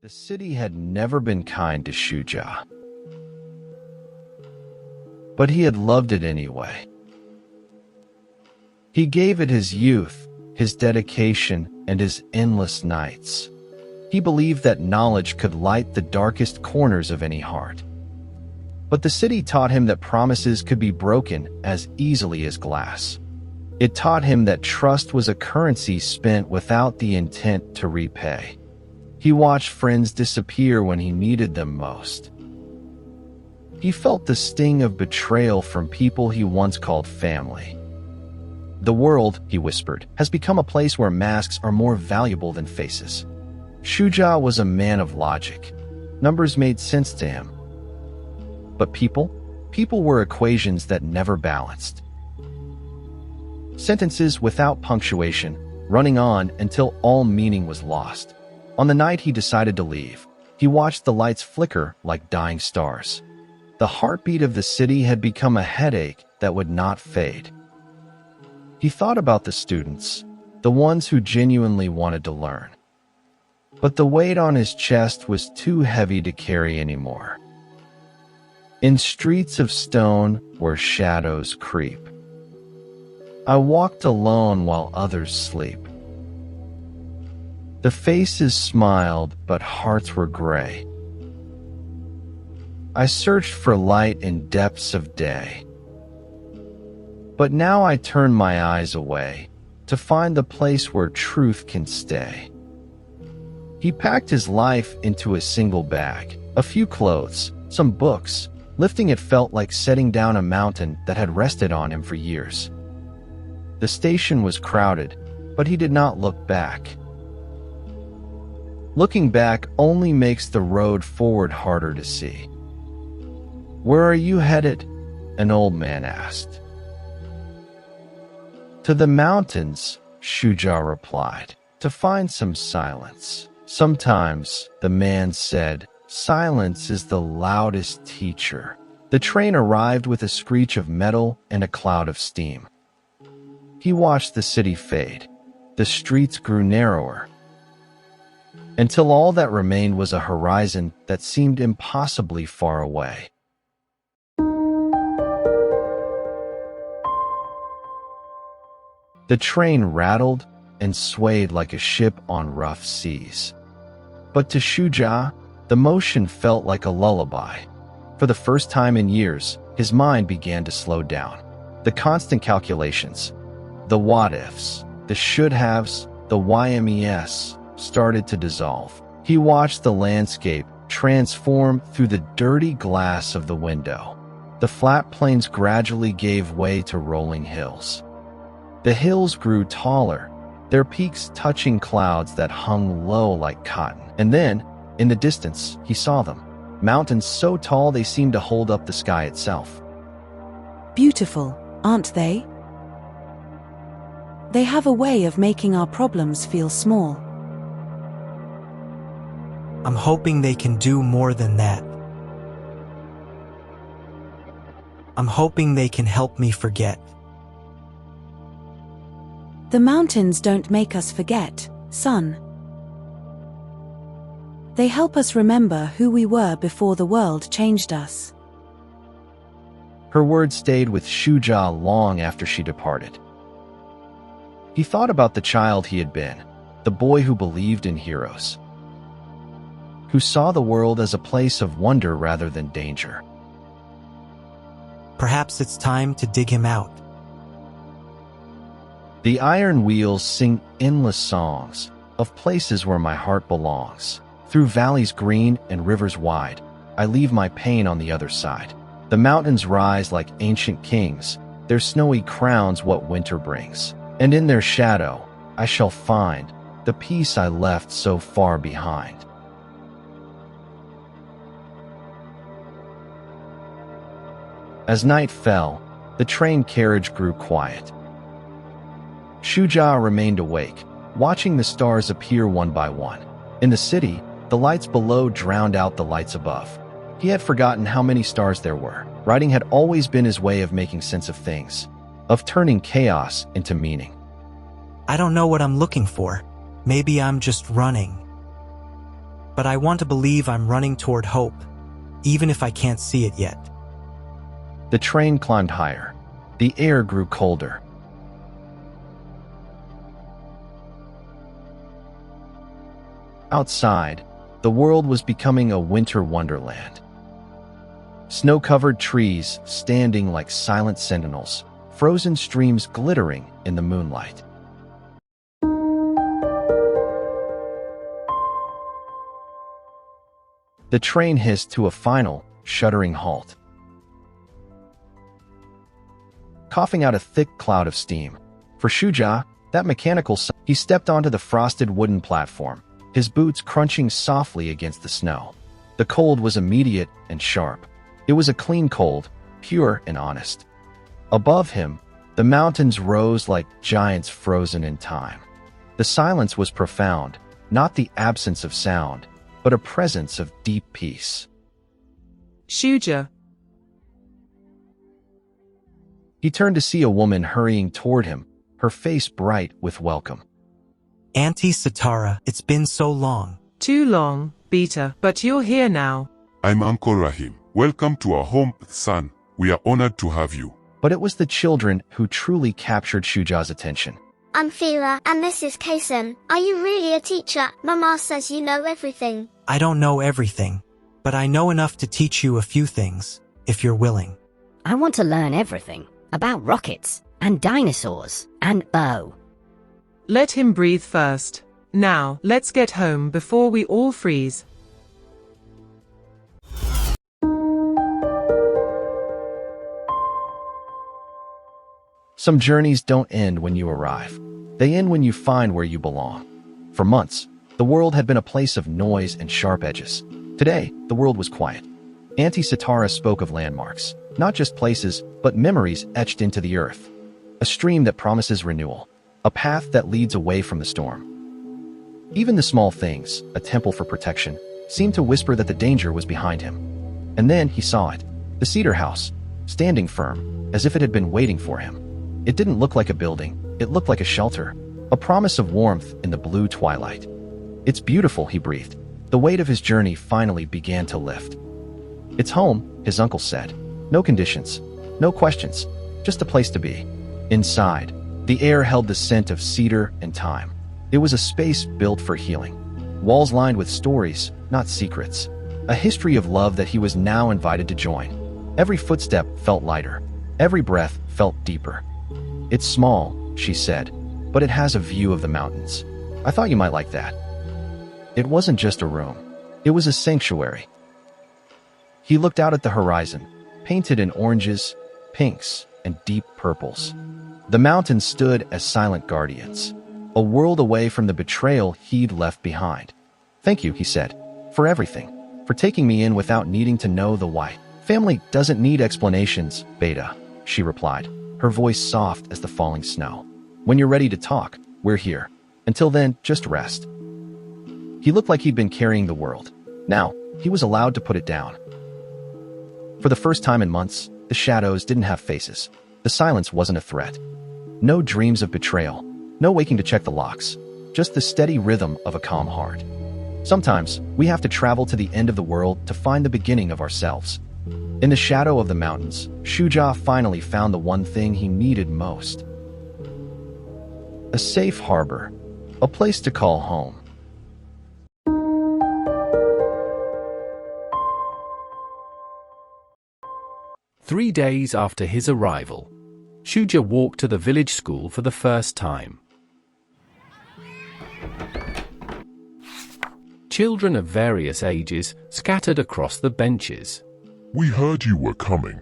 The city had never been kind to Shuja, but he had loved it anyway. He gave it his youth, his dedication, and his endless nights. He believed that knowledge could light the darkest corners of any heart. But the city taught him that promises could be broken as easily as glass. It taught him that trust was a currency spent without the intent to repay. He watched friends disappear when he needed them most. He felt the sting of betrayal from people he once called family. The world, he whispered, has become a place where masks are more valuable than faces. Shuja was a man of logic. Numbers made sense to him. But people were equations that never balanced. Sentences without punctuation, running on until all meaning was lost. On the night he decided to leave, he watched the lights flicker like dying stars. The heartbeat of the city had become a headache that would not fade. He thought about the students, the ones who genuinely wanted to learn. But the weight on his chest was too heavy to carry anymore. In streets of stone where shadows creep, I walked alone while others sleep. The faces smiled, but hearts were gray. I searched for light in depths of day. But now I turn my eyes away to find the place where truth can stay. He packed his life into a single bag, a few clothes, some books. Lifting it felt like setting down a mountain that had rested on him for years. The station was crowded, but he did not look back. Looking back only makes the road forward harder to see. "Where are you headed?" an old man asked. "To the mountains," Shuja replied, "to find some silence." "Sometimes," the man said, "silence is the loudest teacher." The train arrived with a screech of metal and a cloud of steam. He watched the city fade. The streets grew narrower, until all that remained was a horizon that seemed impossibly far away. The train rattled and swayed like a ship on rough seas. But to Shuja, the motion felt like a lullaby. For the first time in years, his mind began to slow down. The constant calculations, the what-ifs, the should-haves, the why-mes started to dissolve. He watched the landscape transform through the dirty glass of the window. The flat plains gradually gave way to rolling hills. The hills grew taller, their peaks touching clouds that hung low like cotton. And then, in the distance, he saw them. Mountains so tall they seemed to hold up the sky itself. Beautiful, aren't they? They have a way of making our problems feel small. I'm hoping they can do more than that. I'm hoping they can help me forget. The mountains don't make us forget, son. They help us remember who we were before the world changed us. Her words stayed with Shuja long after she departed. He thought about the child he had been, the boy who believed in heroes, who saw the world as a place of wonder rather than danger. Perhaps it's time to dig him out. The iron wheels sing endless songs of places where my heart belongs. Through valleys green and rivers wide, I leave my pain on the other side. The mountains rise like ancient kings, their snowy crowns what winter brings. And in their shadow, I shall find the peace I left so far behind. As night fell, the train carriage grew quiet. Shuja remained awake, watching the stars appear one by one. In the city, the lights below drowned out the lights above. He had forgotten how many stars there were. Writing had always been his way of making sense of things, of turning chaos into meaning. I don't know what I'm looking for. Maybe I'm just running. but I want to believe I'm running toward hope, even if I can't see it yet. The train climbed higher. The air grew colder. Outside, the world was becoming a winter wonderland. Snow-covered trees standing like silent sentinels, frozen streams glittering in the moonlight. The train hissed to a final, shuddering halt. Coughing out a thick cloud of steam. For Shuja, that mechanical sound, he stepped onto the frosted wooden platform, his boots crunching softly against the snow. The cold was immediate and sharp. It was a clean cold, pure and honest. Above him, the mountains rose like giants frozen in time. The silence was profound, not the absence of sound, but a presence of deep peace. Shuja. He turned to see a woman hurrying toward him, her face bright with welcome. Auntie Sitara, it's been so long. Too long, Beta, but you're here now. I'm Uncle Rahim. Welcome to our home, son. We are honored to have you. But it was the children who truly captured Shuja's attention. I'm Fira, and this is Kason. Are you really a teacher? Mama says you know everything. I don't know everything, but I know enough to teach you a few things, if you're willing. I want to learn everything about rockets and dinosaurs and bow. Let him breathe first. Now, let's get home before we all freeze. Some journeys don't end when you arrive. They end when you find where you belong. For months, the world had been a place of noise and sharp edges. Today, the world was quiet. Auntie Sitara spoke of landmarks, not just places, but memories etched into the earth. A stream that promises renewal, a path that leads away from the storm. Even the small things, a temple for protection, seemed to whisper that the danger was behind him. And then he saw it, the Cedar House, standing firm, as if it had been waiting for him. It didn't look like a building, it looked like a shelter, a promise of warmth in the blue twilight. It's beautiful, he breathed. The weight of his journey finally began to lift. It's home, his uncle said. No conditions, no questions, just a place to be. Inside, the air held the scent of cedar and thyme. It was a space built for healing. Walls lined with stories, not secrets. A history of love that he was now invited to join. Every footstep felt lighter. Every breath felt deeper. It's small, she said, but it has a view of the mountains. I thought you might like that. It wasn't just a room. It was a sanctuary. He looked out at the horizon, painted in oranges, pinks, and deep purples. The mountains stood as silent guardians, a world away from the betrayal he'd left behind. Thank you, he said, for everything, for taking me in without needing to know the why. Family doesn't need explanations, Beta, she replied, her voice soft as the falling snow. When you're ready to talk, we're here. Until then, just rest. He looked like he'd been carrying the world. Now, he was allowed to put it down. For the first time in months, the shadows didn't have faces. The silence wasn't a threat. No dreams of betrayal, no waking to check the locks, just the steady rhythm of a calm heart. Sometimes, we have to travel to the end of the world to find the beginning of ourselves. In the shadow of the mountains, Shuja finally found the one thing he needed most. A safe harbor, a place to call home. Three days after his arrival, Shuja walked to the village school for the first time. Children of various ages scattered across the benches. We heard you were coming.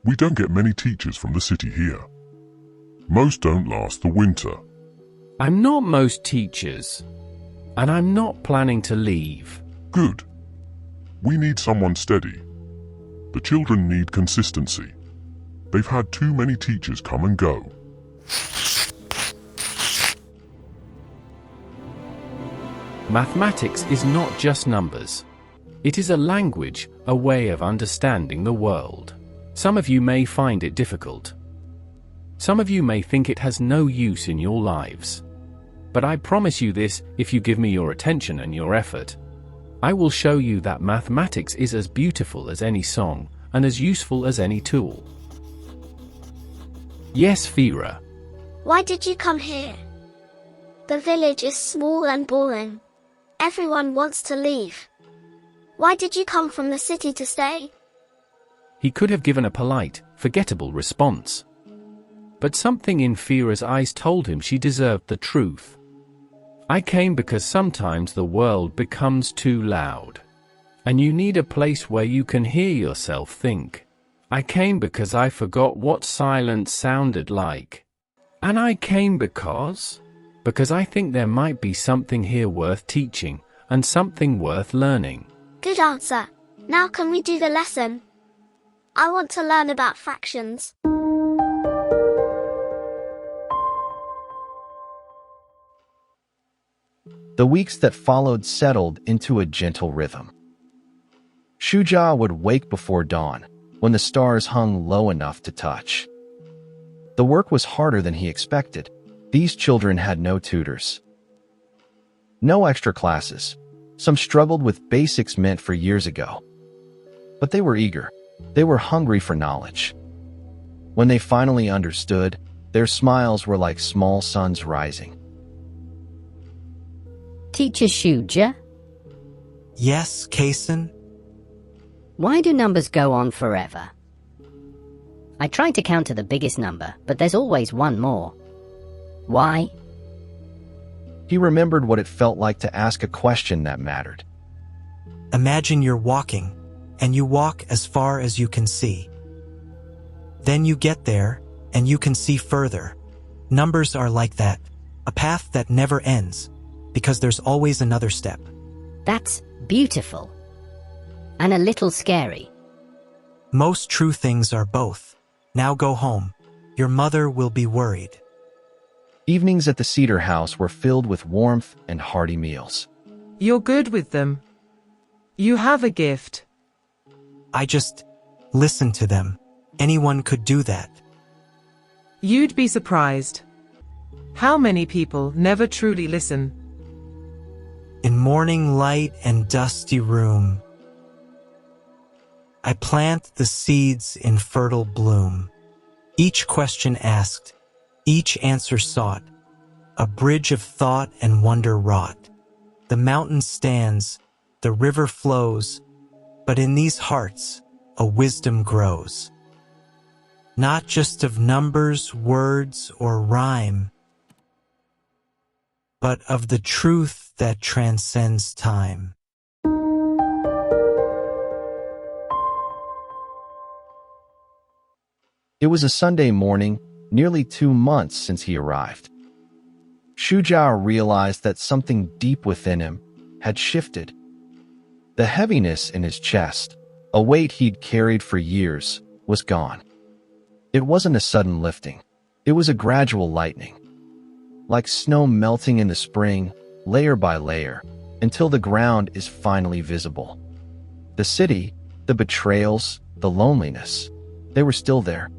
We don't get many teachers from the city here. Most don't last the winter. I'm not most teachers, and I'm not planning to leave. Good. We need someone steady. The children need consistency. They've had too many teachers come and go. Mathematics is not just numbers. It is a language, a way of understanding the world. Some of you may find it difficult. Some of you may think it has no use in your lives. But I promise you this, if you give me your attention and your effort, I will show you that mathematics is as beautiful as any song, and as useful as any tool. Yes, Fira. Why did you come here? The village is small and boring. Everyone wants to leave. Why did you come from the city to stay? He could have given a polite, forgettable response. But something in Fira's eyes told him she deserved the truth. I came because sometimes the world becomes too loud. And you need a place where you can hear yourself think. I came because I forgot what silence sounded like. And I came because I think there might be something here worth teaching, and something worth learning. Good answer. Now can we do the lesson? I want to learn about fractions. The weeks that followed settled into a gentle rhythm. Shuja would wake before dawn, when the stars hung low enough to touch. The work was harder than he expected. These children had no tutors. No extra classes. Some struggled with basics meant for years ago. But they were eager. They were hungry for knowledge. When they finally understood, their smiles were like small suns rising. Teacher Shuja, Yes, Kason? why do numbers go on forever? I tried to count to the biggest number, but there's always one more. Why? He remembered what it felt like to ask a question that mattered. Imagine you're walking, and you walk as far as you can see. Then you get there, and you can see further. Numbers are like that, a path that never ends, because there's always another step. That's beautiful. And a little scary. Most true things are both. Now go home. Your mother will be worried. Evenings at the Cedar House were filled with warmth and hearty meals. You're good with them. You have a gift. I just listen to them. Anyone could do that. You'd be surprised. How many people never truly listen? In morning light and dusty room, I plant the seeds in fertile bloom. Each question asked, each answer sought, a bridge of thought and wonder wrought. The mountain stands, the river flows, but in these hearts a wisdom grows. Not just of numbers, words, or rhyme, but of the truth that transcends time. It was a Sunday morning, nearly 2 months since he arrived. Shuja realized that something deep within him had shifted. The heaviness in his chest, a weight he'd carried for years, was gone. It wasn't a sudden lifting. It was a gradual lightening. Like snow melting in the spring, layer by layer, until the ground is finally visible. The city, the betrayals, the loneliness, they were still there.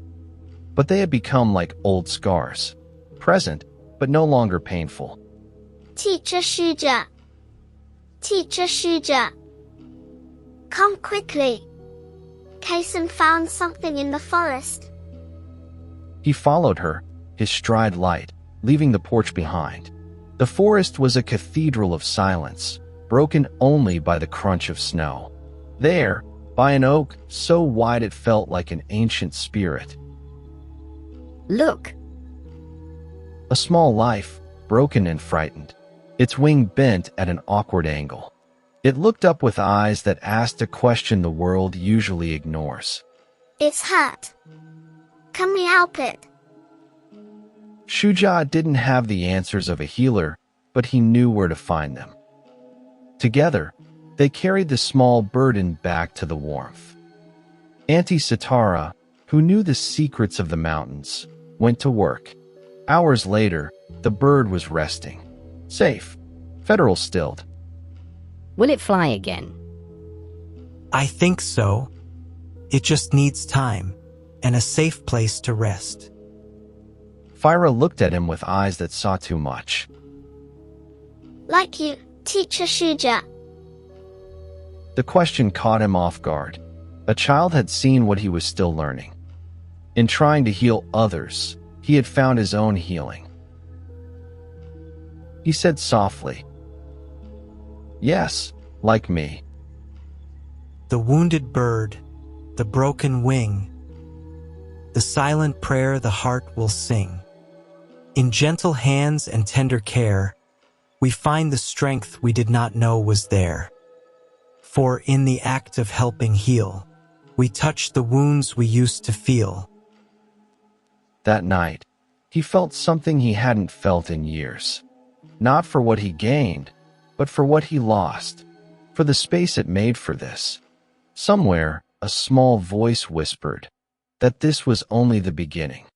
But they had become like old scars, present, but no longer painful. Teacher Shuja. Teacher Shuja. Come quickly. Kason found something in the forest. He followed her, his stride light, leaving the porch behind. The forest was a cathedral of silence, broken only by the crunch of snow. There, by an oak so wide it felt like an ancient spirit. Look, A small life, broken and frightened, its wing bent at an awkward angle. It looked up with eyes that asked a question the world usually ignores. It's hurt. Can we help it? Shuja didn't have the answers of a healer, but he knew where to find them. Together, they carried the small burden back to the warmth. Auntie Sitara, who knew the secrets of the mountains, went to work. Hours later, the bird was resting. Safe. Federal stilled. will it fly again? I think so. It just needs time and a safe place to rest. Fira looked at him with eyes that saw too much. Like you, Teacher Shuja. The question caught him off guard. A child had seen what he was still learning. In trying to heal others, he had found his own healing. He said softly, "Yes, like me." The wounded bird, the broken wing, the silent prayer the heart will sing. In gentle hands and tender care, we find the strength we did not know was there. For in the act of helping heal, we touch the wounds we used to feel. That night, he felt something he hadn't felt in years. Not for what he gained, but for what he lost, for the space it made for this. Somewhere, a small voice whispered that this was only the beginning.